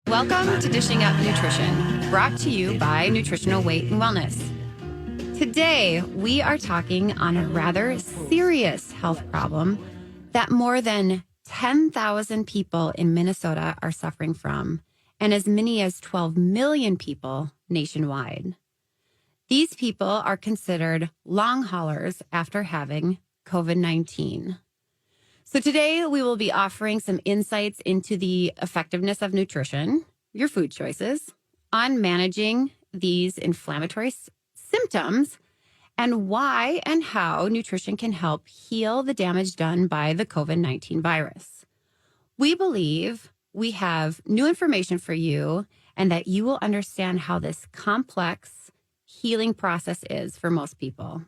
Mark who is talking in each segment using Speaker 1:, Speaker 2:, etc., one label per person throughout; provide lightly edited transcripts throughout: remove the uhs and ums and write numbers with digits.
Speaker 1: Welcome to Dishing Up Nutrition, brought to you by Nutritional Weight and Wellness. Today, we are talking on a rather serious health problem that more than 10,000 people in Minnesota are suffering from, and as many as 12 million people nationwide. These people are considered long haulers after having COVID-19. So today we will be offering some insights into the effectiveness of nutrition, your food choices, on managing these inflammatory symptoms, and why and how nutrition can help heal the damage done by the COVID-19 virus. We believe we have new information for you and that you will understand how this complex healing process is for most people.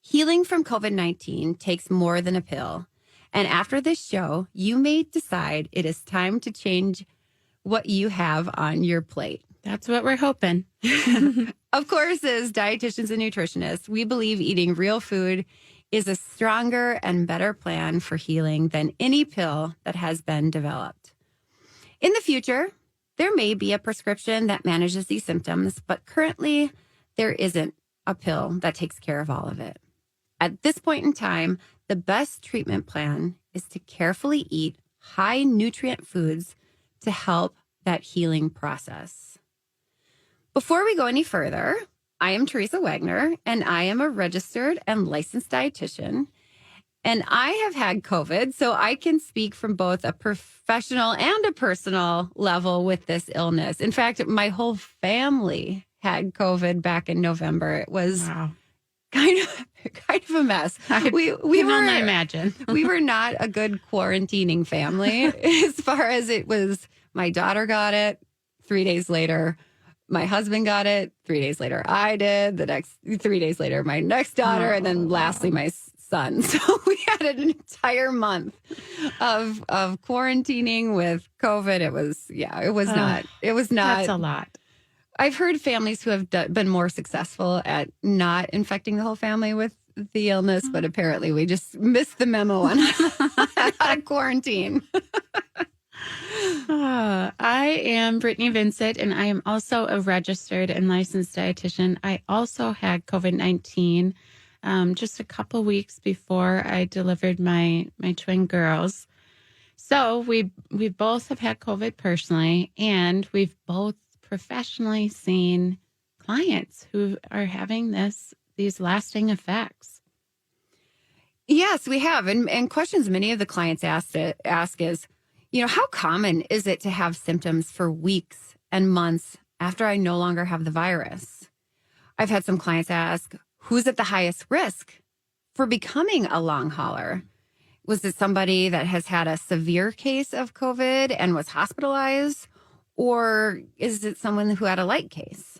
Speaker 1: Healing from COVID-19 takes more than a pill. And after this show, you may decide it is time to change what you have on your plate.
Speaker 2: That's what we're hoping.
Speaker 1: Of course, as dietitians and nutritionists, we believe eating real food is a stronger and better plan for healing than any pill that has been developed. In the future, there may be a prescription that manages these symptoms, but currently there isn't a pill that takes care of all of it. At this point in time, the best treatment plan is to carefully eat high nutrient foods to help that healing process. Before we go any further, I am Teresa Wagner, and I am a registered and licensed dietitian. And I have had COVID, so I can speak from both a professional and a personal level with this illness. In fact, my whole family had COVID back in November. It was kind of a mess.
Speaker 2: We can only imagine.
Speaker 1: We were not a good quarantining family as far as it was. My daughter got it 3 days later. My husband got it 3 days later. I did. The next 3 days later, my next daughter, and then lastly, my son. So we had an entire month of quarantining with COVID. It was not.
Speaker 2: That's a lot.
Speaker 1: I've heard families who have been more successful at not infecting the whole family with the illness, but apparently we just missed the memo on how to quarantine.
Speaker 2: I am Brittany Vincent, and I am also a registered and licensed dietitian. I also had COVID-19 just a couple weeks before I delivered my twin girls. So we both have had COVID personally, and we've both professionally seen clients who are having these lasting effects.
Speaker 1: Yes, we have. And questions many of the clients ask is, how common is it to have symptoms for weeks and months after I no longer have the virus? I've had some clients ask, who's at the highest risk for becoming a long hauler? Was it somebody that has had a severe case of COVID and was hospitalized? Or is it someone who had a light case?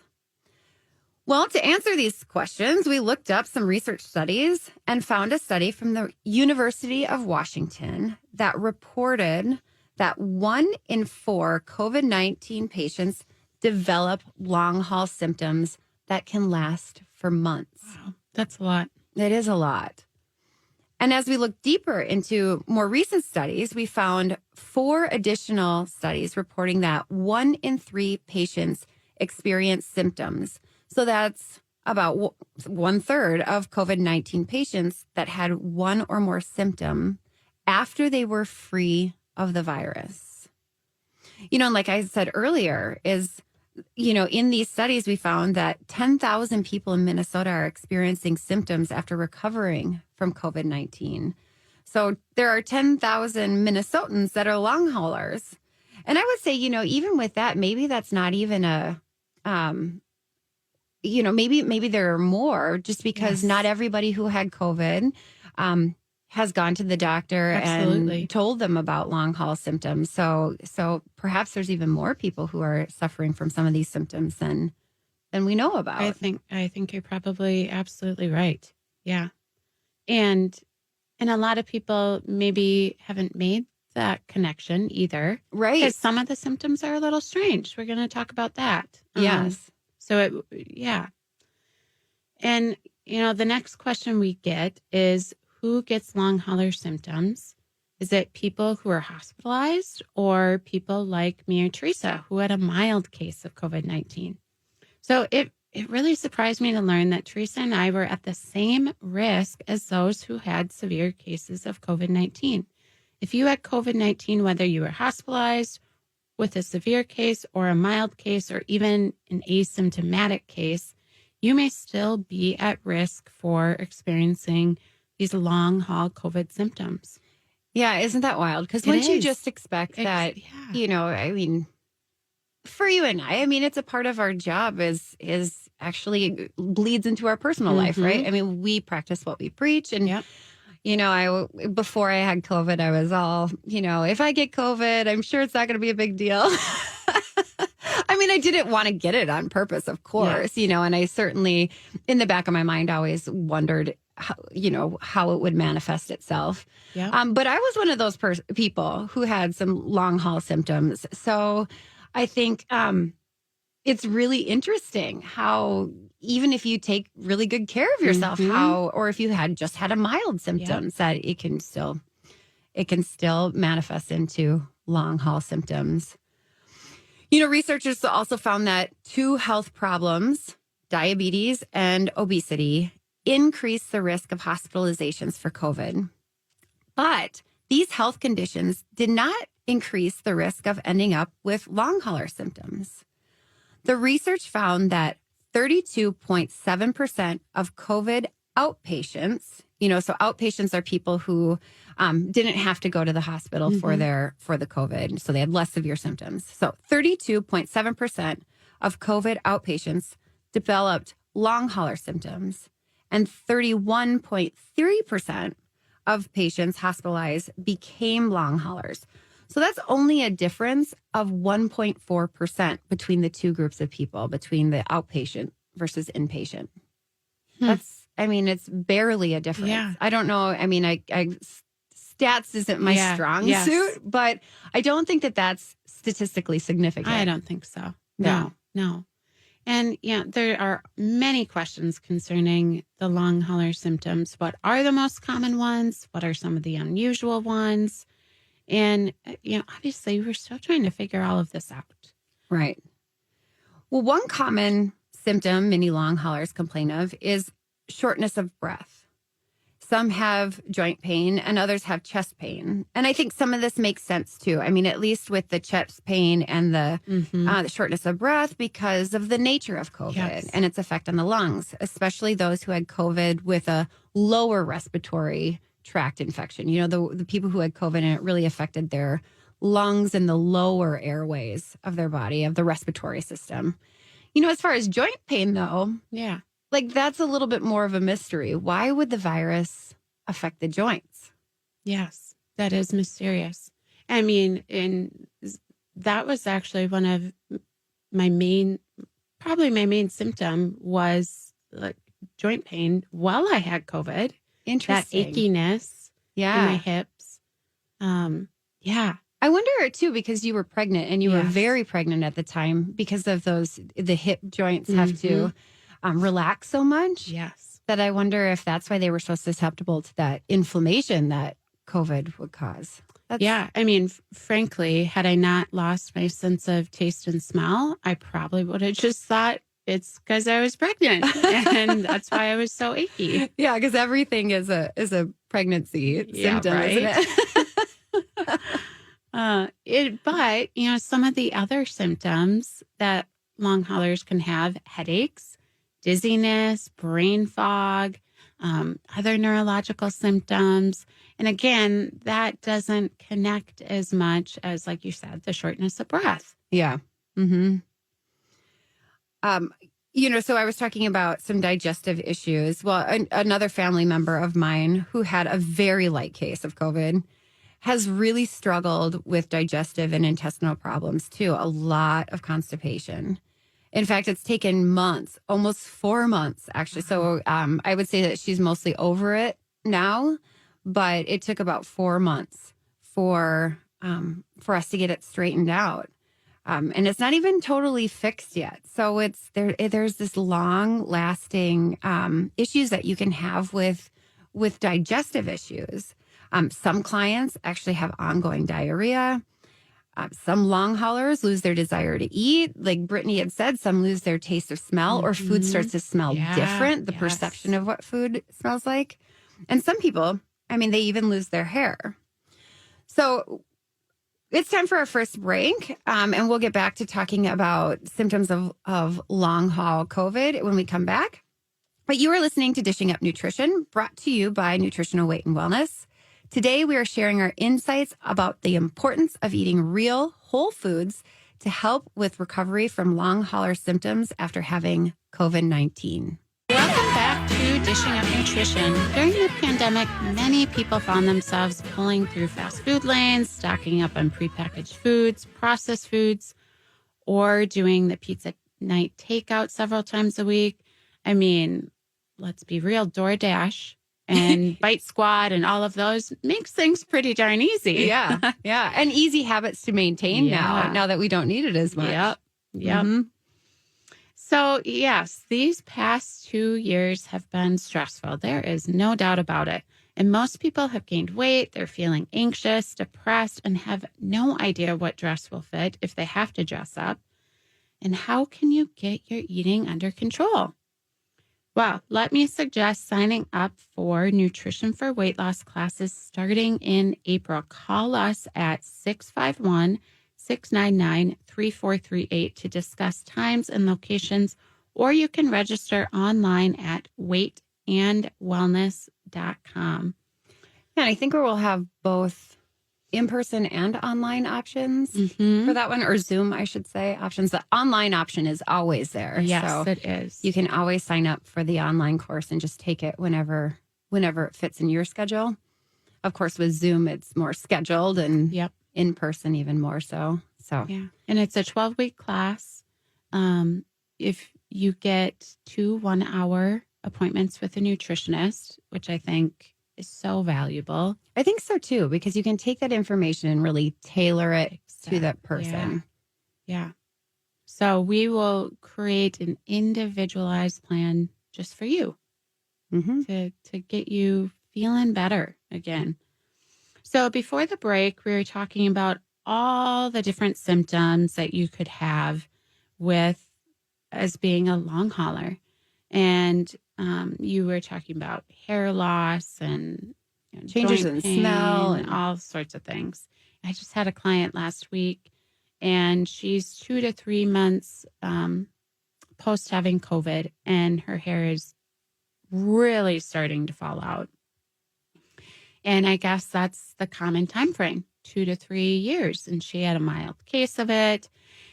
Speaker 1: Well, to answer these questions, we looked up some research studies and found a study from the University of Washington that reported that 1 in 4 COVID-19 patients develop long-haul symptoms that can last for months.
Speaker 2: Wow, that's a lot.
Speaker 1: It is a lot. And as we look deeper into more recent studies, we found 4 additional studies reporting that 1 in 3 patients experience symptoms. So that's about 1/3 of COVID-19 patients that had one or more symptom after they were free of the virus. And like I said earlier, in these studies, we found that 10,000 people in Minnesota are experiencing symptoms after recovering from COVID-19. So there are 10,000 Minnesotans that are long haulers. And I would say, even with that, maybe that's not even maybe there are more just because not everybody who had COVID has gone to the doctor and told them about long haul symptoms. So perhaps there's even more people who are suffering from some of these symptoms than we know about.
Speaker 2: I think you're probably absolutely right. Yeah. And a lot of people maybe haven't made that connection either.
Speaker 1: Right.
Speaker 2: Because some of the symptoms are a little strange. We're going to talk about that.
Speaker 1: Yes.
Speaker 2: And, the next question we get is, who gets long hauler symptoms Is it people who are hospitalized or people like me or Teresa who had a mild case of COVID-19? So it really surprised me to learn that Teresa and I were at the same risk as those who had severe cases of COVID-19. If you had COVID-19, whether you were hospitalized with a severe case or a mild case or even an asymptomatic case, you may still be at risk for experiencing these long haul COVID symptoms.
Speaker 1: Yeah, isn't that wild? Because once you just expect that, I mean, for you and I mean, it's a part of our job is actually bleeds into our personal life, right? I mean, we practice what we preach. And, before I had COVID, I was all, if I get COVID, I'm sure it's not going to be a big deal. I mean, I didn't want to get it on purpose, of course, and I certainly, in the back of my mind, always wondered how it would manifest itself.
Speaker 2: Yeah.
Speaker 1: But I was one of those people who had some long haul symptoms. So I think it's really interesting how even if you take really good care of yourself, or if you had a mild symptoms, that it can still manifest into long haul symptoms. Researchers also found that two health problems, diabetes and obesity, increase the risk of hospitalizations for COVID. But these health conditions did not increase the risk of ending up with long hauler symptoms. The research found that 32.7% of COVID outpatients, so outpatients are people who didn't have to go to the hospital for the COVID, so they had less severe symptoms. So 32.7% of COVID outpatients developed long hauler symptoms, and 31.3% of patients hospitalized became long haulers. So that's only a difference of 1.4% between the two groups of people, between the outpatient versus inpatient. It's barely a difference.
Speaker 2: Yeah.
Speaker 1: I don't know. I mean, I stats isn't my strong suit, but I don't think that that's statistically significant.
Speaker 2: I don't think so. No. And there are many questions concerning the long hauler symptoms. What are the most common ones? What are some of the unusual ones? And, obviously we're still trying to figure all of this out.
Speaker 1: Right. Well, one common symptom many long haulers complain of is shortness of breath. Some have joint pain and others have chest pain. And I think some of this makes sense too. I mean, at least with the chest pain and the shortness of breath because of the nature of COVID and its effect on the lungs, especially those who had COVID with a lower respiratory tract infection. The people who had COVID and it really affected their lungs and the lower airways of their body, of the respiratory system. As far as joint pain though, that's a little bit more of a mystery. Why would the virus affect the joints?
Speaker 2: Yes, that is mysterious. I mean, and that was actually one of my main symptom was like joint pain while I had COVID.
Speaker 1: Interesting.
Speaker 2: That achiness in my hips.
Speaker 1: I wonder too, because you were pregnant and you were very pregnant at the time because of the hip joints have to relax so much.
Speaker 2: Yes.
Speaker 1: That I wonder if that's why they were so susceptible to that inflammation that COVID would cause.
Speaker 2: I mean, frankly, had I not lost my sense of taste and smell, I probably would have just thought it's because I was pregnant and that's why I was so achy.
Speaker 1: Yeah, because everything is a pregnancy symptom,
Speaker 2: right?
Speaker 1: Isn't it?
Speaker 2: But some of the other symptoms that long haulers can have, headaches, dizziness, brain fog, other neurological symptoms. And again, that doesn't connect as much as, like you said, the shortness of breath.
Speaker 1: Yeah. Mm-hmm. So I was talking about some digestive issues. Well, another family member of mine who had a very light case of COVID has really struggled with digestive and intestinal problems too. A lot of constipation. In fact, it's taken months, almost 4 months, actually. So I would say that she's mostly over it now, but it took about 4 months for us to get it straightened out. And it's not even totally fixed yet. So there's this long lasting issues that you can have with digestive issues. Some clients actually have ongoing diarrhea. Some long haulers lose their desire to eat. Like Brittany had said, some lose their taste of smell or food starts to smell different, the perception of what food smells like. And some people, I mean, they even lose their hair. So it's time for our first break, and we'll get back to talking about symptoms of long haul COVID when we come back. But you are listening to Dishing Up Nutrition, brought to you by Nutritional Weight and Wellness. Today, we are sharing our insights about the importance of eating real, whole foods to help with recovery from long hauler symptoms after having COVID-19.
Speaker 2: Welcome back to Dishing Up Nutrition. During the pandemic, many people found themselves pulling through fast food lanes, stocking up on prepackaged foods, processed foods, or doing the pizza night takeout several times a week. I mean, let's be real, DoorDash and Bite Squad and all of those makes things pretty darn easy.
Speaker 1: Yeah. And easy habits to maintain now that we don't need it as much.
Speaker 2: Yep.
Speaker 1: Mm-hmm.
Speaker 2: So, yes, these past 2 years have been stressful. There is no doubt about it. And most people have gained weight. They're feeling anxious, depressed, and have no idea what dress will fit if they have to dress up. And how can you get your eating under control? Well, let me suggest signing up for Nutrition for Weight Loss classes starting in April. Call us at 651-699-3438 to discuss times and locations, or you can register online at weightandwellness.com.
Speaker 1: Yeah, and I think we'll have both in-person and online options for that one, or Zoom, I should say, options. The online option is always there.
Speaker 2: Yes,
Speaker 1: so
Speaker 2: it is.
Speaker 1: You can always sign up for the online course and just take it whenever it fits in your schedule. Of course, with Zoom, it's more scheduled, and in person even more so.
Speaker 2: Yeah, and it's a 12-week class. If you get 2 1-hour appointments with a nutritionist, which I think is so valuable.
Speaker 1: I think so too, because you can take that information and really tailor it to that person.
Speaker 2: Yeah. So we will create an individualized plan just for you to get you feeling better again. So before the break, we were talking about all the different symptoms that you could have with as being a long hauler. And you were talking about hair loss and
Speaker 1: changes in smell
Speaker 2: and all sorts of things. I just had a client last week, and she's 2 to 3 months post having COVID, and her hair is really starting to fall out. And I guess that's the common time frame, 2 to 3 years. And she had a mild case of it.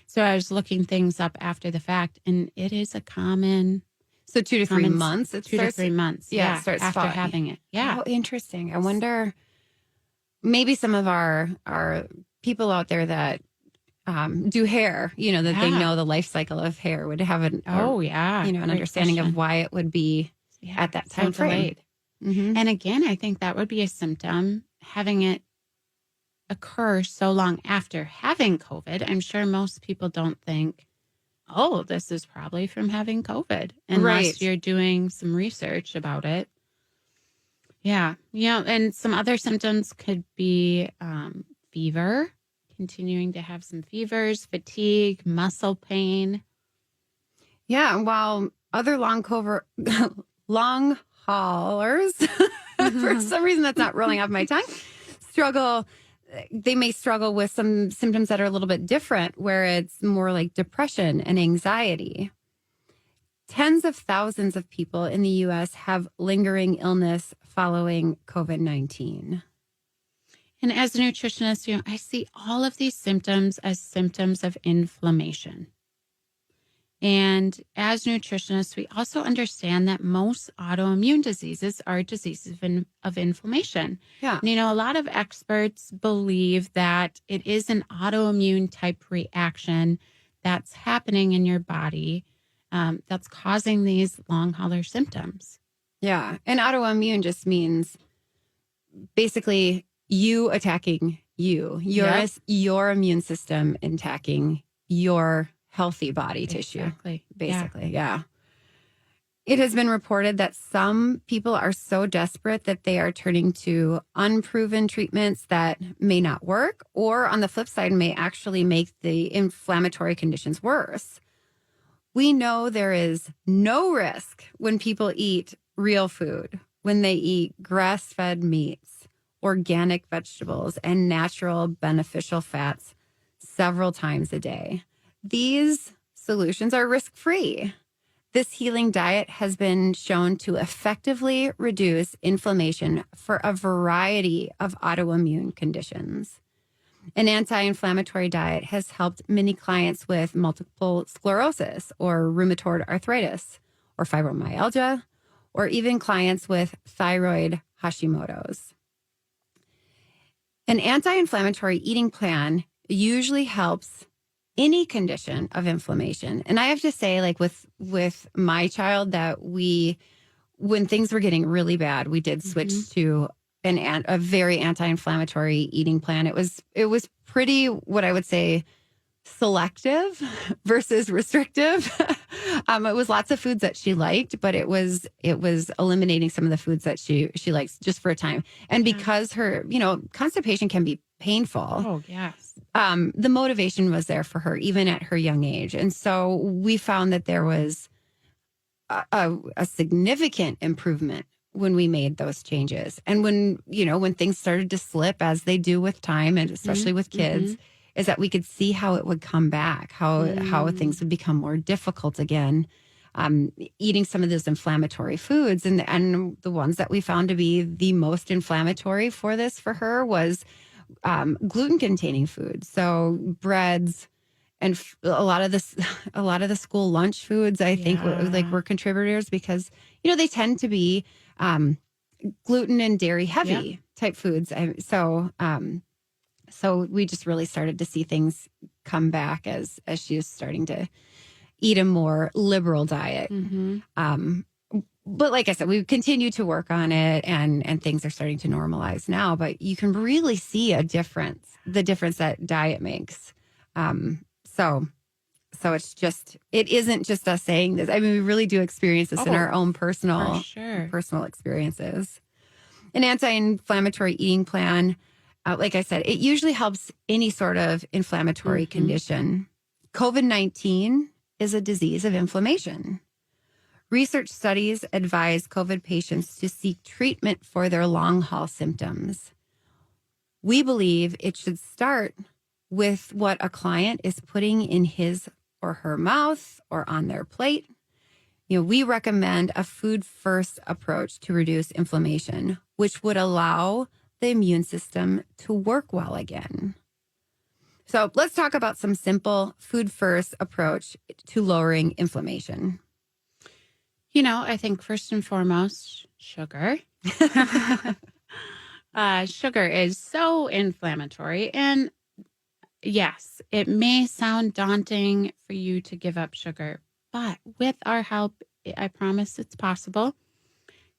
Speaker 2: So I was looking things up after the fact, and it is a common.
Speaker 1: So 2 to 3 months.
Speaker 2: 2 to 3 months.
Speaker 1: Yeah, it starts
Speaker 2: after
Speaker 1: falling.
Speaker 2: having it. Yeah.
Speaker 1: Oh, interesting. I wonder, maybe some of our people out there that do hair, that they know the life cycle of hair would have an understanding of why it would be at that time frame.
Speaker 2: And again, I think that would be a symptom, having it occur so long after having COVID. I'm sure most people don't think, oh, this is probably from having COVID, unless you're doing some research about it. Yeah. And some other symptoms could be fever, continuing to have some fevers, fatigue, muscle pain.
Speaker 1: Yeah. While other long haulers, for some reason that's not rolling off my tongue, they may struggle with some symptoms that are a little bit different, where it's more like depression and anxiety. Tens of thousands of people in the U.S. have lingering illness following COVID-19.
Speaker 2: And as a nutritionist, I see all of these symptoms as symptoms of inflammation. And as nutritionists, we also understand that most autoimmune diseases are diseases of inflammation.
Speaker 1: Yeah.
Speaker 2: And, a lot of experts believe that it is an autoimmune type reaction that's happening in your body that's causing these long hauler symptoms.
Speaker 1: Yeah. And autoimmune just means basically you attacking you, your immune system attacking your healthy body tissue, basically. Yeah. It has been reported that some people are so desperate that they are turning to unproven treatments that may not work, or on the flip side, may actually make the inflammatory conditions worse. We know there is no risk when people eat real food, when they eat grass-fed meats, organic vegetables, and natural beneficial fats several times a day. These solutions are risk-free. This healing diet has been shown to effectively reduce inflammation for a variety of autoimmune conditions. An anti-inflammatory diet has helped many clients with multiple sclerosis or rheumatoid arthritis or fibromyalgia, or even clients with thyroid Hashimoto's. An anti-inflammatory eating plan usually helps any condition of inflammation. And I have to say, like with my child, that when things were getting really bad, we did switch to a very anti-inflammatory eating plan. It was pretty, what I would say, selective versus restrictive. It was lots of foods that she liked, but it was eliminating some of the foods that she likes just for a time. And because her, constipation can be painful.
Speaker 2: Oh, yes.
Speaker 1: The motivation was there for her, even at her young age. And so we found that there was a significant improvement when we made those changes. And when things started to slip, as they do with time, and especially with kids, is that we could see how it would come back, how things would become more difficult again. Eating some of those inflammatory foods, and the ones that we found to be the most inflammatory for her was gluten-containing foods. So breads and a lot of the school lunch foods, I think, were contributors, because they tend to be gluten and dairy heavy type foods. So we just really started to see things come back as she was starting to eat a more liberal diet. But like I said, we continue to work on it, and things are starting to normalize now. But you can really see the difference that diet makes. So it isn't just us saying this. I mean, we really do experience this in our own personal experiences. An anti-inflammatory eating plan, like I said, it usually helps any sort of inflammatory condition. COVID-19 is a disease of inflammation. Research studies advise COVID patients to seek treatment for their long-haul symptoms. We believe it should start with what a client is putting in his or her mouth or on their plate. We recommend a food-first approach to reduce inflammation, which would allow the immune system to work well again. So let's talk about some simple food-first approach to lowering inflammation.
Speaker 2: I think first and foremost, sugar. Sugar is so inflammatory. And yes, it may sound daunting for you to give up sugar, but with our help, I promise it's possible.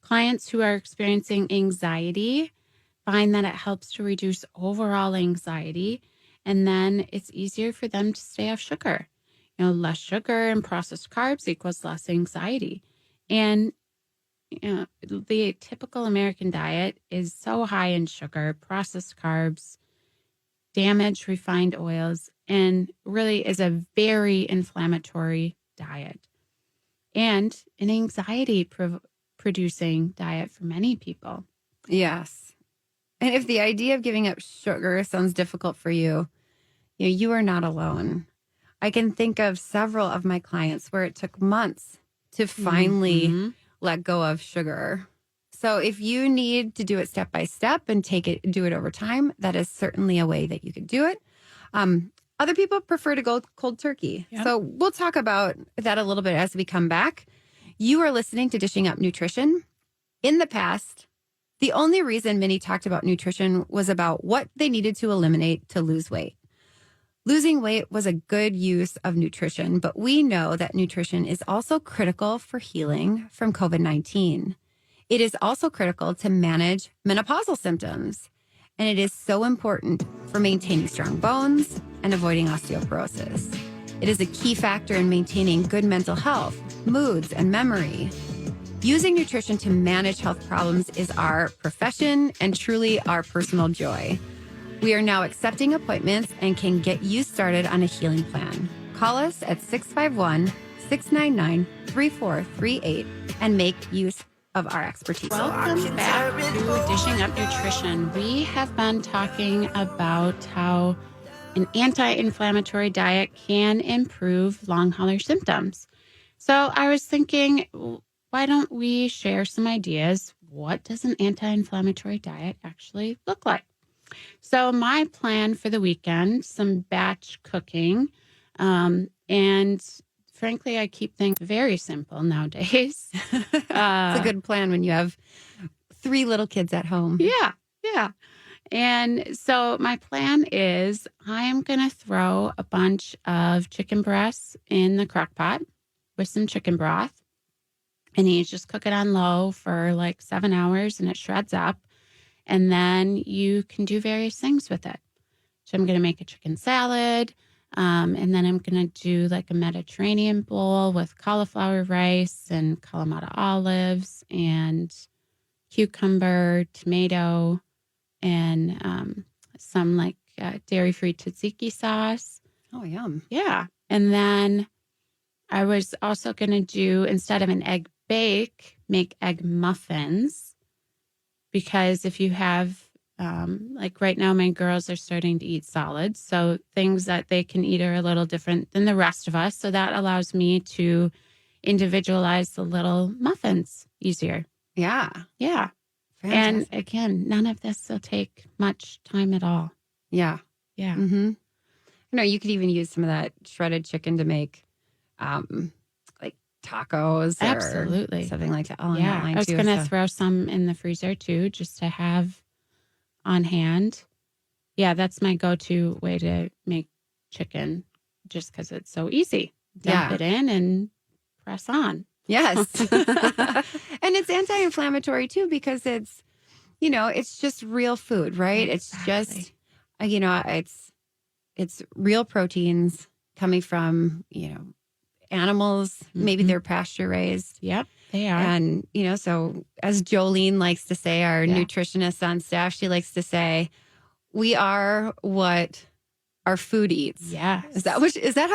Speaker 2: Clients who are experiencing anxiety find that it helps to reduce overall anxiety, and then it's easier for them to stay off sugar. Less sugar and processed carbs equals less anxiety. And the typical American diet is so high in sugar, processed carbs, damaged refined oils, and really is a very inflammatory diet, and an anxiety producing diet for many people.
Speaker 1: Yes. And if the idea of giving up sugar sounds difficult for you, you are not alone. I can think of several of my clients where it took months to finally let go of sugar. So if you need to do it step by step and do it over time, that is certainly a way that you could do it. Other people prefer to go cold turkey. Yep. So we'll talk about that a little bit as we come back. You are listening to Dishing Up Nutrition. In the past, the only reason many talked about nutrition was about what they needed to eliminate to lose weight. Losing weight was a good use of nutrition, but we know that nutrition is also critical for healing from COVID-19. It is also critical to manage menopausal symptoms, and it is so important for maintaining strong bones and avoiding osteoporosis. It is a key factor in maintaining good mental health, moods, and memory. Using nutrition to manage health problems is our profession and truly our personal joy. We are now accepting appointments and can get you started on a healing plan. Call us at 651-699-3438 and make use of our expertise.
Speaker 2: Welcome back to Dishing Up Nutrition. We have been talking about how an anti-inflammatory diet can improve long hauler symptoms. So I was thinking, why don't we share some ideas? What does an anti-inflammatory diet actually look like? So my plan for the weekend, some batch cooking, and frankly, I keep things very simple nowadays.
Speaker 1: It's a good plan when you have 3 little kids at home.
Speaker 2: Yeah. And so my plan is I am going to throw a bunch of chicken breasts in the crock pot with some chicken broth. And you just cook it on low for like 7 hours and it shreds up. And then you can do various things with it. So I'm going to make a chicken salad. And then I'm going to do like a Mediterranean bowl with cauliflower rice and Kalamata olives and cucumber, tomato, and some like dairy-free tzatziki sauce.
Speaker 1: Oh, yum.
Speaker 2: Yeah. And then I was also going to do, instead of an egg bake, make egg muffins. Because if you have, like right now, my girls are starting to eat solids. So things that they can eat are a little different than the rest of us. So that allows me to individualize the little muffins easier.
Speaker 1: Yeah.
Speaker 2: Yeah.
Speaker 1: Fantastic.
Speaker 2: And again, none of this will take much time at all.
Speaker 1: Yeah.
Speaker 2: Yeah.
Speaker 1: Mm-hmm. No, you could even use some of that shredded chicken to make like tacos or
Speaker 2: Absolutely.
Speaker 1: something like that. All in
Speaker 2: Yeah.
Speaker 1: that line
Speaker 2: I was
Speaker 1: too,
Speaker 2: going to throw some in the freezer too, just to have on hand. Yeah, that's my go-to way to make chicken, just because it's so easy. Dump it in and press on.
Speaker 1: Yes. And it's anti-inflammatory too, because it's, it's just real food, right?
Speaker 2: Exactly.
Speaker 1: It's just, it's real proteins coming from, animals. Maybe they're pasture raised.
Speaker 2: Yep, they are.
Speaker 1: And, so as Jolene likes to say, our nutritionist on staff, she likes to say, we are what our food eats.
Speaker 2: Yeah.
Speaker 1: Is that how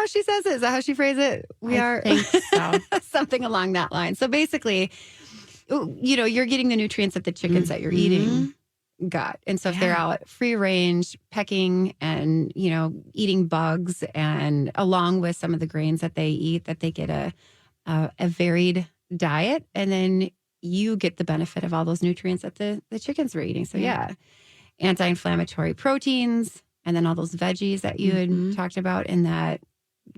Speaker 1: she says it? Is that how she phrases it?
Speaker 2: I think so.
Speaker 1: Something along that line. So basically, you're getting the nutrients that the chickens that you're eating got. And so if they're out free range, pecking and, eating bugs, and along with some of the grains that they eat, that they get a varied diet. And then you get the benefit of all those nutrients that the chickens were eating. So anti-inflammatory proteins, and then all those veggies that you had talked about in that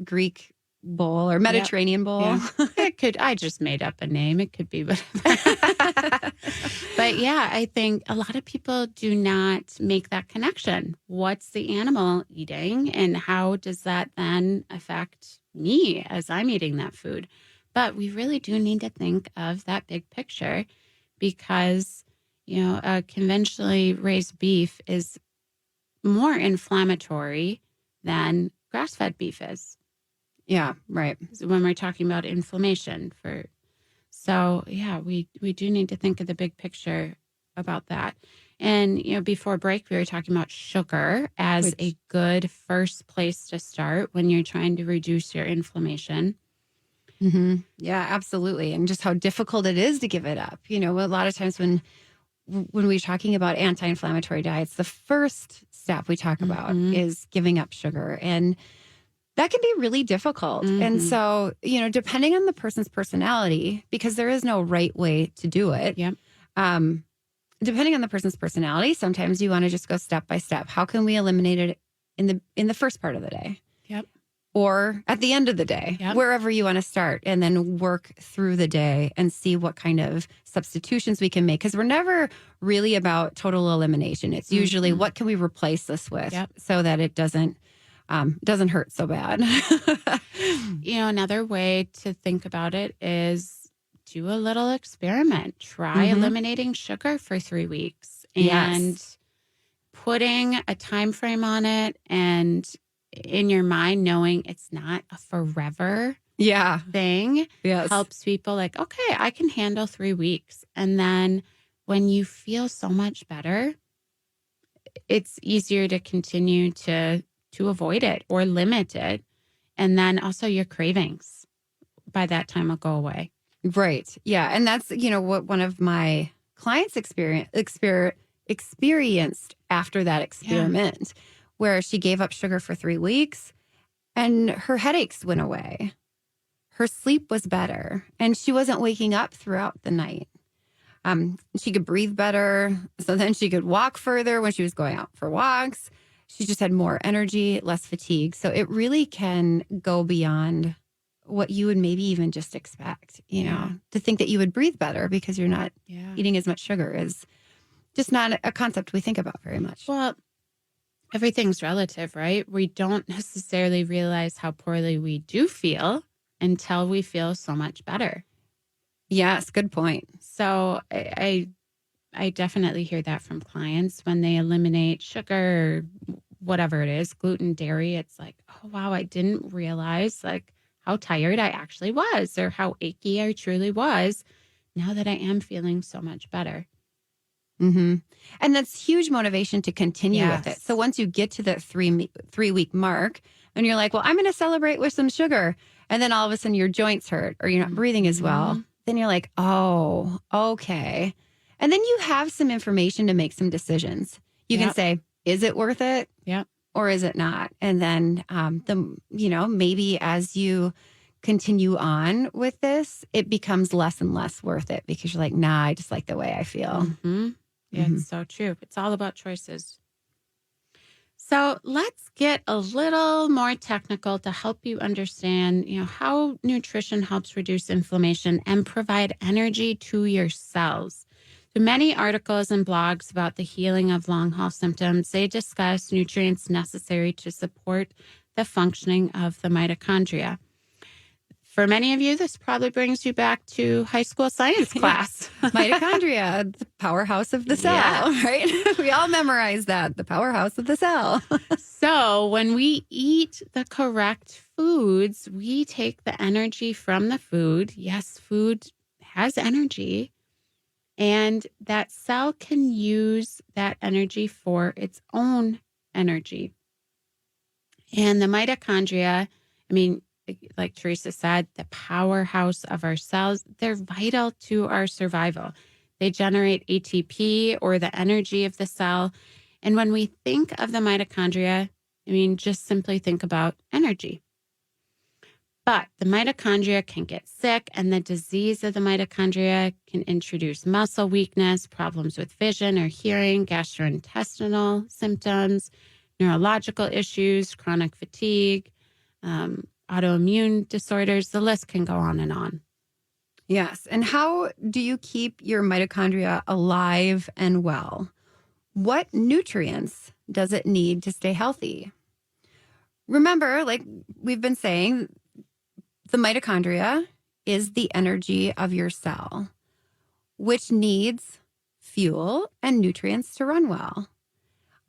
Speaker 1: Greek bowl or Mediterranean bowl.
Speaker 2: Yeah. I just made up a name. It could be whatever. But yeah, I think a lot of people do not make that connection. What's the animal eating and how does that then affect me as I'm eating that food? But we really do need to think of that big picture, because, conventionally raised beef is more inflammatory than grass-fed beef is.
Speaker 1: Yeah, right.
Speaker 2: When we're talking about inflammation we do need to think of the big picture about that. And, before break, we were talking about sugar as a good first place to start when you're trying to reduce your inflammation.
Speaker 1: Mm-hmm. Yeah, absolutely. And just how difficult it is to give it up. A lot of times when we're talking about anti-inflammatory diets, the first step we talk about is giving up sugar. And that can be really difficult. And so, depending on the person's personality, because there is no right way to do it.
Speaker 2: Yep.
Speaker 1: Depending on the person's personality, sometimes you want to just go step by step. How can we eliminate it in the first part of the day?
Speaker 2: Yep.
Speaker 1: Or at the end of the day, wherever you want to start, and then work through the day and see what kind of substitutions we can make. Because we're never really about total elimination. It's usually what can we replace this with so that it doesn't hurt so bad.
Speaker 2: Another way to think about it is do a little experiment. Try eliminating sugar for 3 weeks and putting a time frame on it, and in your mind knowing it's not a forever
Speaker 1: Yeah.
Speaker 2: thing
Speaker 1: Yes.
Speaker 2: helps people like, okay, I can handle 3 weeks. And then when you feel so much better, it's easier to continue to avoid it or limit it. And then also your cravings by that time will go away.
Speaker 1: Right. Yeah. And that's, what one of my clients experienced after that experiment, where she gave up sugar for 3 weeks and her headaches went away. Her sleep was better and she wasn't waking up throughout the night. She could breathe better. So then she could walk further when she was going out for walks. She just had more energy, less fatigue. So it really can go beyond what you would maybe even just expect, to think that you would breathe better because you're not eating as much sugar is just not a concept we think about very much.
Speaker 2: Well, everything's relative, right? We don't necessarily realize how poorly we do feel until we feel so much better.
Speaker 1: Yes, good point.
Speaker 2: So I definitely hear that from clients when they eliminate sugar or whatever it is, gluten, dairy. It's like, oh, wow, I didn't realize like how tired I actually was or how achy I truly was now that I am feeling so much better.
Speaker 1: Mm-hmm. And that's huge motivation to continue with it. So once you get to the 3-week mark and you're like, well, I'm going to celebrate with some sugar. And then all of a sudden your joints hurt or you're not breathing as well. Then you're like, oh, okay. And then you have some information to make some decisions. You can say, is it worth it?
Speaker 2: Yep.
Speaker 1: Or is it not? And then maybe as you continue on with this, it becomes less and less worth it because you're like, nah, I just like the way I feel.
Speaker 2: Mm-hmm. Yeah, it's so true. It's all about choices. So let's get a little more technical to help you understand, how nutrition helps reduce inflammation and provide energy to your cells. So many articles and blogs about the healing of long haul symptoms, they discuss nutrients necessary to support the functioning of the mitochondria. For many of you, this probably brings you back to high school science class.
Speaker 1: Mitochondria, the powerhouse of the cell, right? We all memorize that, the powerhouse of the cell.
Speaker 2: So when we eat the correct foods, we take the energy from the food. Yes, food has energy. And that cell can use that energy for its own energy. And the mitochondria, like Teresa said, the powerhouse of our cells, they're vital to our survival. They generate ATP or the energy of the cell. And when we think of the mitochondria, just simply think about energy. But the mitochondria can get sick, and the disease of the mitochondria can introduce muscle weakness, problems with vision or hearing, gastrointestinal symptoms, neurological issues, chronic fatigue, autoimmune disorders. The list can go on and on.
Speaker 1: Yes. And how do you keep your mitochondria alive and well? What nutrients does it need to stay healthy? Remember, like we've been saying, the mitochondria is the energy of your cell, which needs fuel and nutrients to run well.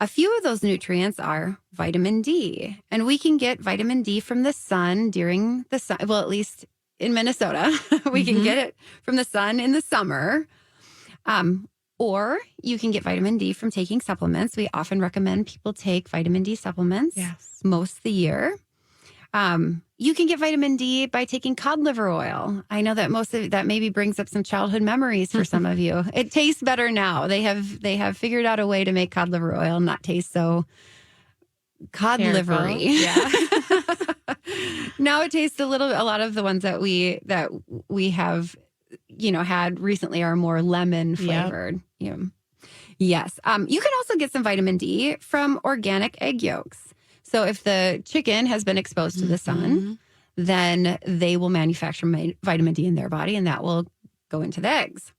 Speaker 1: A few of those nutrients are vitamin D, and we can get vitamin D from the sun during the sun. Well, at least in Minnesota, we can get it from the sun in the summer. Or you can get vitamin D from taking supplements. We often recommend people take vitamin D supplements most of the year. You can get vitamin D by taking cod liver oil. I know that most of that maybe brings up some childhood memories for some of you. It tastes better now. They have figured out a way to make cod liver oil not taste so cod livery.
Speaker 2: Yeah.
Speaker 1: Now it tastes a lot of the ones that we have, had recently are more lemon flavored. Yep. Yes. You can also get some vitamin D from organic egg yolks. So if the chicken has been exposed to the sun, then they will manufacture vitamin D in their body, and that will go into the eggs.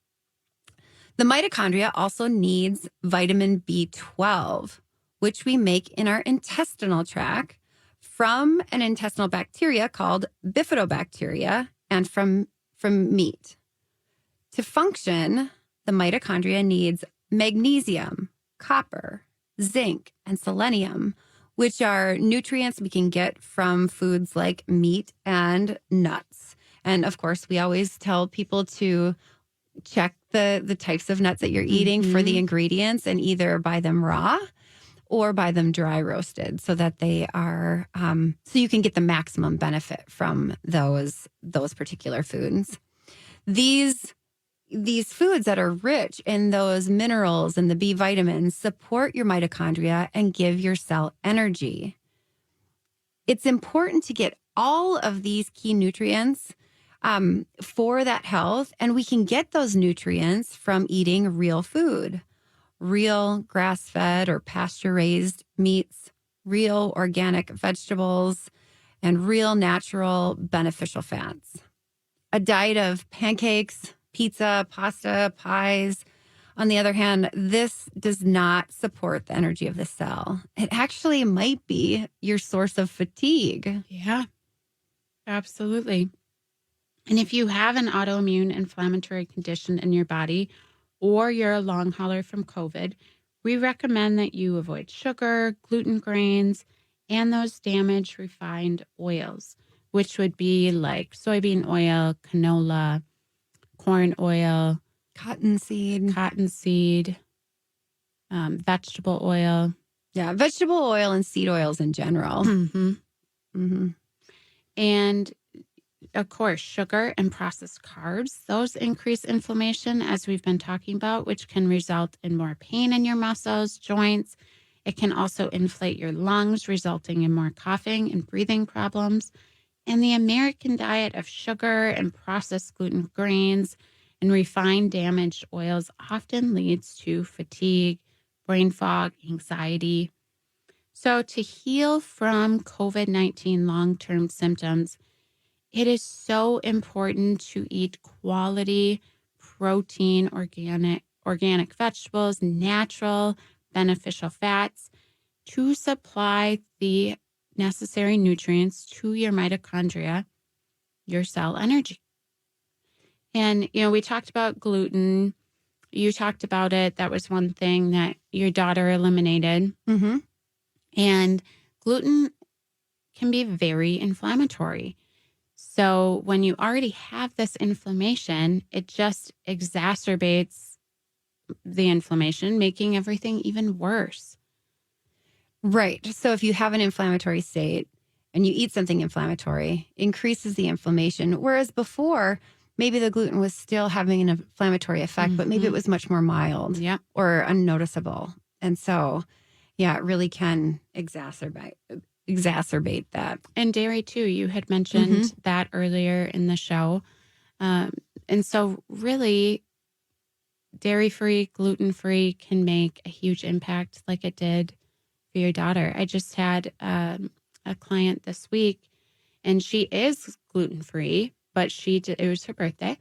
Speaker 1: The mitochondria also needs vitamin B12, which we make in our intestinal tract from an intestinal bacteria called bifidobacteria and from meat. To function, the mitochondria needs magnesium, copper, zinc, and selenium, which are nutrients we can get from foods like meat and nuts. And of course, we always tell people to check the types of nuts that you're eating for the ingredients and either buy them raw or buy them dry roasted so that they are, so you can get the maximum benefit from those particular foods. These foods that are rich in those minerals and the B vitamins support your mitochondria and give your cell energy. It's important to get all of these key nutrients for that health, and we can get those nutrients from eating real food, real grass-fed or pasture-raised meats, real organic vegetables, and real natural beneficial fats. A diet of pancakes, pizza, pasta, pies, on the other hand, this does not support the energy of the cell. It actually might be your source of fatigue.
Speaker 2: Yeah, absolutely. And if you have an autoimmune inflammatory condition in your body, or you're a long hauler from COVID, we recommend that you avoid sugar, gluten grains, and those damaged refined oils, which would be like soybean oil, canola, corn oil,
Speaker 1: Cottonseed,
Speaker 2: vegetable oil.
Speaker 1: Yeah, vegetable oil and seed oils in general.
Speaker 2: And of course, sugar and processed carbs, those increase inflammation, as we've been talking about, which can result in more pain in your muscles, joints. It can also inflate your lungs, resulting in more coughing and breathing problems. And the American diet of sugar and processed gluten grains and refined damaged oils often leads to fatigue, brain fog, anxiety. So to heal from COVID-19 long-term symptoms, it is so important to eat quality protein, organic vegetables, natural beneficial fats to supply the necessary nutrients to your mitochondria, your cell energy. And, we talked about gluten. You talked about it. That was one thing that your daughter eliminated. And gluten can be very inflammatory. So when you already have this inflammation, it just exacerbates the inflammation, making everything even worse.
Speaker 1: Right. So if you have an inflammatory state and you eat something inflammatory, it increases the inflammation. Whereas before, maybe the gluten was still having an inflammatory effect, but maybe it was much more mild or unnoticeable. And so, yeah, it really can exacerbate that.
Speaker 2: And dairy too, you had mentioned that earlier in the show. And so really, dairy-free, gluten-free can make a huge impact like it did for your daughter. I just had a client this week, and she is gluten-free, but it was her birthday.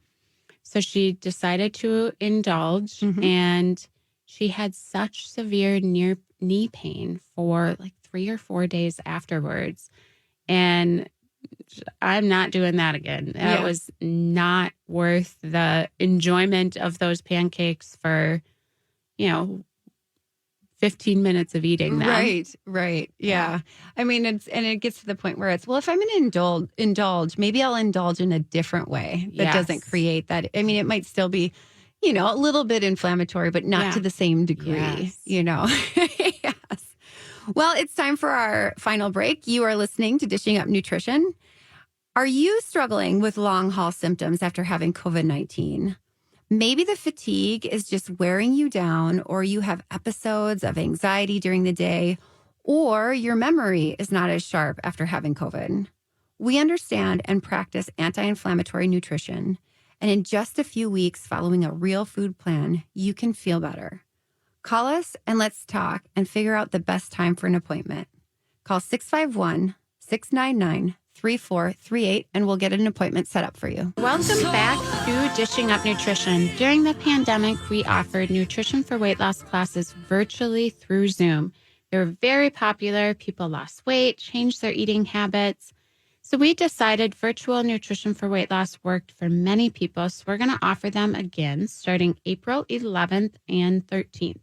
Speaker 2: So she decided to indulge, and she had such severe knee pain for like 3 or 4 days afterwards. And I'm not doing that again. That was not worth the enjoyment of those pancakes for, 15 minutes of eating them.
Speaker 1: Right. Yeah. I mean, it gets to the point where it's, well, if I'm going to indulge, maybe I'll indulge in a different way that doesn't create that. I mean, it might still be, a little bit inflammatory, but not to the same degree, Yes. Well, it's time for our final break. You are listening to Dishing Up Nutrition. Are you struggling with long haul symptoms after having COVID-19? Maybe the fatigue is just wearing you down, or you have episodes of anxiety during the day, or your memory is not as sharp after having COVID. We understand and practice anti-inflammatory nutrition. And in just a few weeks following a real food plan, you can feel better. Call us and let's talk and figure out the best time for an appointment. Call 651-699-3438 and we'll get an appointment set up for you.
Speaker 2: Welcome back to Dishing Up Nutrition. During the pandemic, we offered nutrition for weight loss classes virtually through Zoom. They were very popular. People lost weight, changed their eating habits. So we decided virtual nutrition for weight loss worked for many people. So we're going to offer them again starting April 11th and 13th.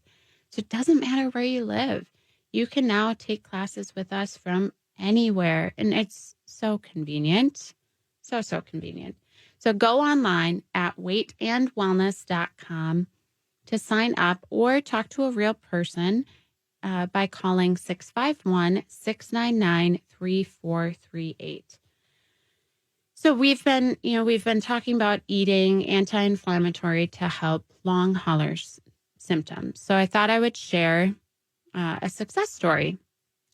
Speaker 2: So it doesn't matter where you live. you can now take classes with us from anywhere. And it's so convenient. So convenient. So go online at weightandwellness.com to sign up or talk to a real person by calling 651-699-3438. So we've been talking about eating anti-inflammatory to help long haulers symptoms. So I thought I would share a success story.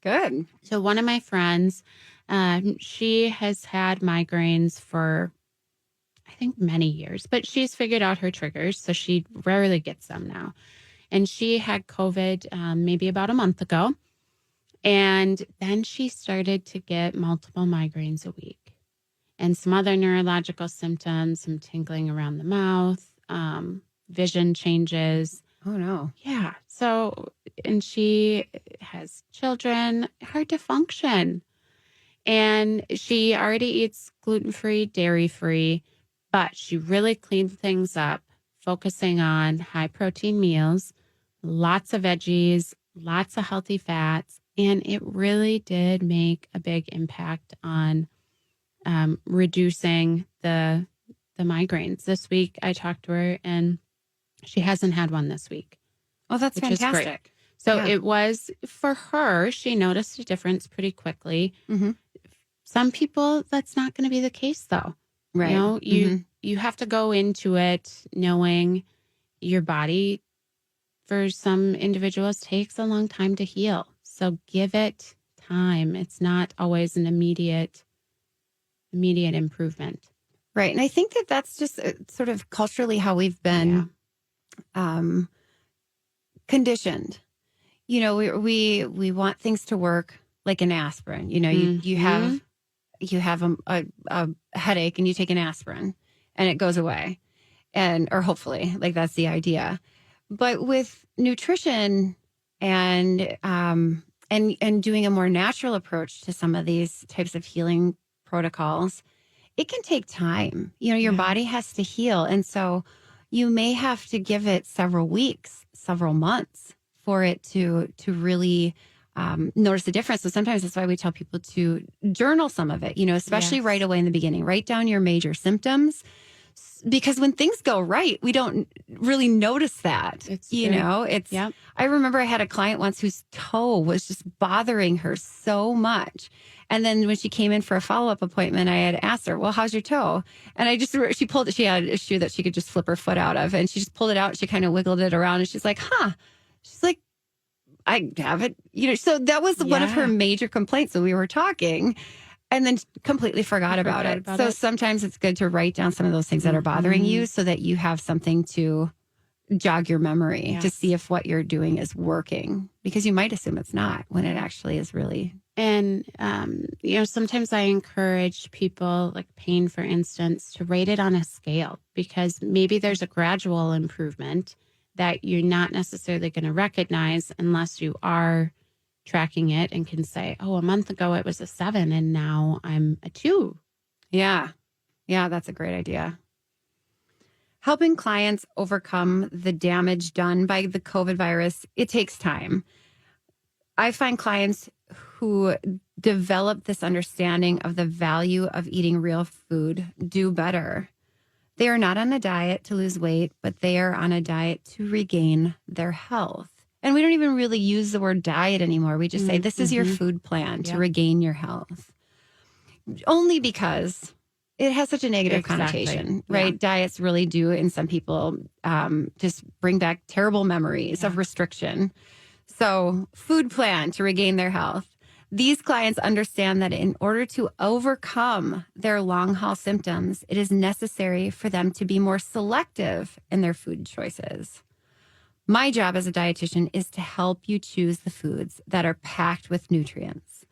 Speaker 1: Good.
Speaker 2: So one of my friends, she has had migraines for, I think, many years, but she's figured out her triggers, so she rarely gets them now. And she had COVID maybe about a month ago, and then she started to get multiple migraines a week and some other neurological symptoms, some tingling around the mouth, vision changes.
Speaker 1: Oh, no.
Speaker 2: Yeah. So, and she has children, hard to function. And she already eats gluten-free, dairy-free, but she really cleaned things up, focusing on high-protein meals, lots of veggies, lots of healthy fats. And it really did make a big impact on reducing the migraines. This week, I talked to her, and she hasn't had one this week.
Speaker 1: Oh, that's fantastic.
Speaker 2: So it was, for her, she noticed a difference pretty quickly.
Speaker 1: Mm-hmm.
Speaker 2: Some people, that's not going to be the case, though.
Speaker 1: Right.
Speaker 2: You know, you have to go into it knowing your body, for some individuals, takes a long time to heal. So give it time. It's not always an immediate improvement.
Speaker 1: Right. And I think that that's just sort of culturally how we've been conditioned. You know, we want things to work like an aspirin. You know, you have a headache and you take an aspirin and it goes away, or hopefully, like, that's the idea. But with nutrition and doing a more natural approach to some of these types of healing protocols, it can take time. You know, your body has to heal. And so you may have to give it several weeks, several months for it to really notice the difference. So sometimes that's why we tell people to journal some of it, you know, especially right away in the beginning. Write down your major symptoms, because when things go right, we don't really notice that. I remember I had a client once whose toe was just bothering her so much. And then when she came in for a follow-up appointment, I had asked her, well, how's your toe? And she had a shoe that she could just flip her foot out of. And she just pulled it out. She kind of wiggled it around and she's like, she's like, I have it. You know, so that was one of her major complaints. So we were talking and then completely forgot about it. So sometimes it's good to write down some of those things that are bothering you so that you have something to jog your memory to see if what you're doing is working, because you might assume it's not when it actually is really.
Speaker 2: And, sometimes I encourage people, like pain, for instance, to rate it on a scale, because maybe there's a gradual improvement that you're not necessarily going to recognize unless you are tracking it and can say, oh, a month ago it was a 7 and now I'm a 2.
Speaker 1: Yeah. Yeah, that's a great idea. Helping clients overcome the damage done by the COVID virus, it takes time. I find clients who develop this understanding of the value of eating real food do better. They are not on a diet to lose weight, but they are on a diet to regain their health. And we don't even really use the word diet anymore. We just say, this is your food plan to regain your health. Only because it has such a negative connotation, right? Yeah. Diets really do, in some people, just bring back terrible memories of restriction. So, food plan to regain their health. These clients understand that in order to overcome their long haul symptoms, it is necessary for them to be more selective in their food choices. My job as a dietitian is to help you choose the foods that are packed with nutrients.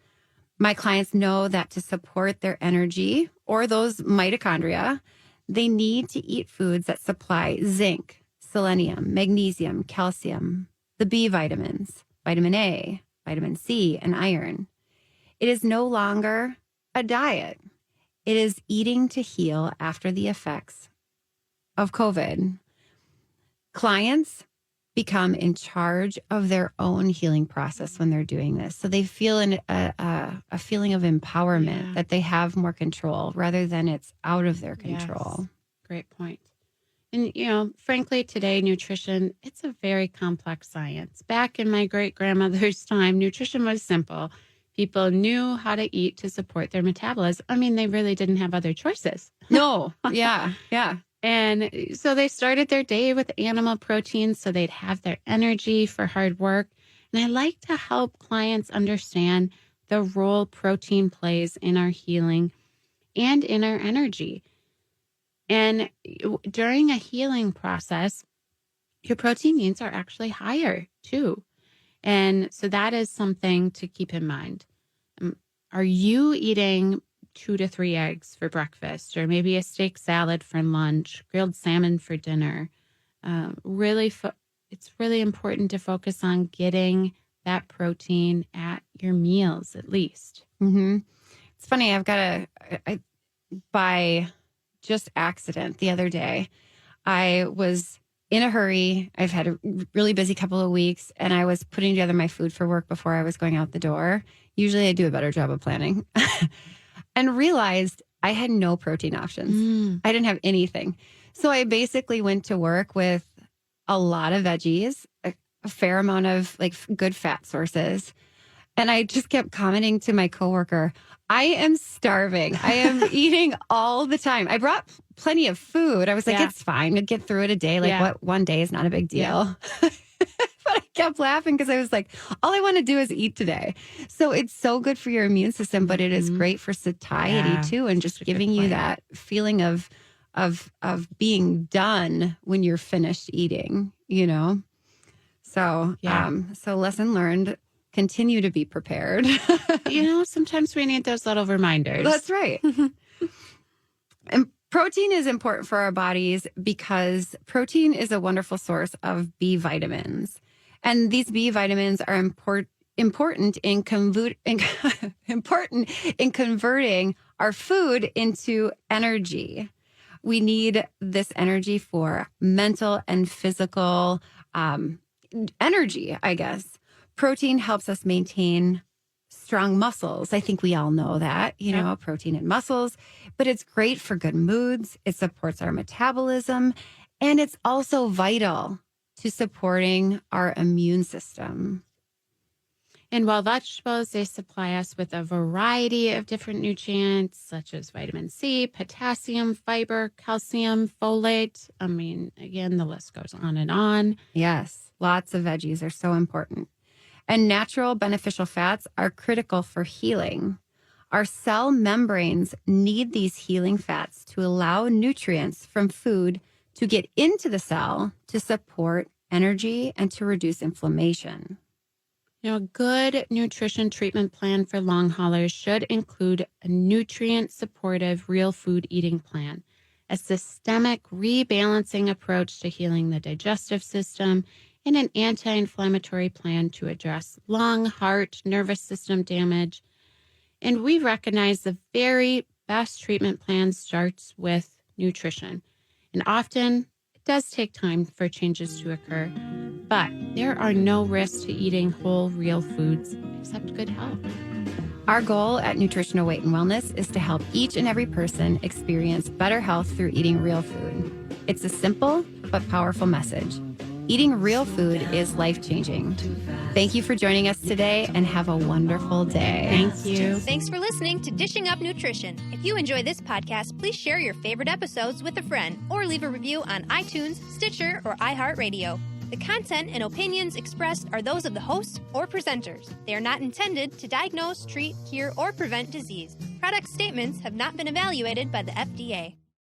Speaker 1: My clients know that to support their energy or those mitochondria, they need to eat foods that supply zinc, selenium, magnesium, calcium, the B vitamins, vitamin A, vitamin C, and iron. It is no longer a diet. It is eating to heal after the effects of COVID. Clients become in charge of their own healing process when they're doing this. So they feel a feeling of empowerment, that they have more control rather than it's out of their control.
Speaker 2: Yes. Great point. And, frankly, today, nutrition, it's a very complex science. Back in my great-grandmother's time, nutrition was simple. People knew how to eat to support their metabolism. I mean, they really didn't have other choices.
Speaker 1: No. Yeah. Yeah.
Speaker 2: And so they started their day with animal protein so they'd have their energy for hard work. And I like to help clients understand the role protein plays in our healing and in our energy. And during a healing process, your protein needs are actually higher too. And so that is something to keep in mind. Are you eating 2 to 3 eggs for breakfast, or maybe a steak salad for lunch, grilled salmon for dinner? It's really important to focus on getting that protein at your meals at least.
Speaker 1: Mm-hmm. It's funny. By just accident the other day, I was in a hurry. I've had a really busy couple of weeks, and I was putting together my food for work before I was going out the door. Usually I do a better job of planning. And realized I had no protein options. I didn't have anything. So I basically went to work with a lot of veggies, a fair amount of good fat sources. And I just kept commenting to my coworker, I am starving. I am eating all the time. I brought plenty of food. I was like, it's fine. We'll get through it a day. What, one day is not a big deal. Yeah. But I kept laughing because I was like, all I want to do is eat today. So it's so good for your immune system, but it is great for satiety too. And just giving you that feeling of being done when you're finished eating, So, so lesson learned, continue to be prepared.
Speaker 2: Sometimes we need those little reminders.
Speaker 1: That's right. And protein is important for our bodies because protein is a wonderful source of B vitamins. And these B vitamins are important in converting our food into energy. We need this energy for mental and physical energy, I guess. Protein helps us maintain strong muscles. I think we all know that, protein in muscles, but it's great for good moods. It supports our metabolism, and it's also vital to supporting our immune system.
Speaker 2: And while vegetables, they supply us with a variety of different nutrients, such as vitamin C, potassium, fiber, calcium, folate. I mean, again, the list goes on and on.
Speaker 1: Yes, lots of veggies are so important. And natural beneficial fats are critical for healing. Our cell membranes need these healing fats to allow nutrients from food to get into the cell to support energy and to reduce inflammation.
Speaker 2: A good nutrition treatment plan for long haulers should include a nutrient-supportive real food eating plan, a systemic rebalancing approach to healing the digestive system, and an anti-inflammatory plan to address lung, heart, nervous system damage. And we recognize the very best treatment plan starts with nutrition. And often it does take time for changes to occur, but there are no risks to eating whole, real foods except good health.
Speaker 1: Our goal at Nutritional Weight and Wellness is to help each and every person experience better health through eating real food. It's a simple but powerful message. Eating real food is life-changing. Thank you for joining us today and have a wonderful day.
Speaker 2: Thank you.
Speaker 3: Thanks for listening to Dishing Up Nutrition. If you enjoy this podcast, please share your favorite episodes with a friend or leave a review on iTunes, Stitcher, or iHeartRadio. The content and opinions expressed are those of the host or presenters. They are not intended to diagnose, treat, cure, or prevent disease. Product statements have not been evaluated by the FDA.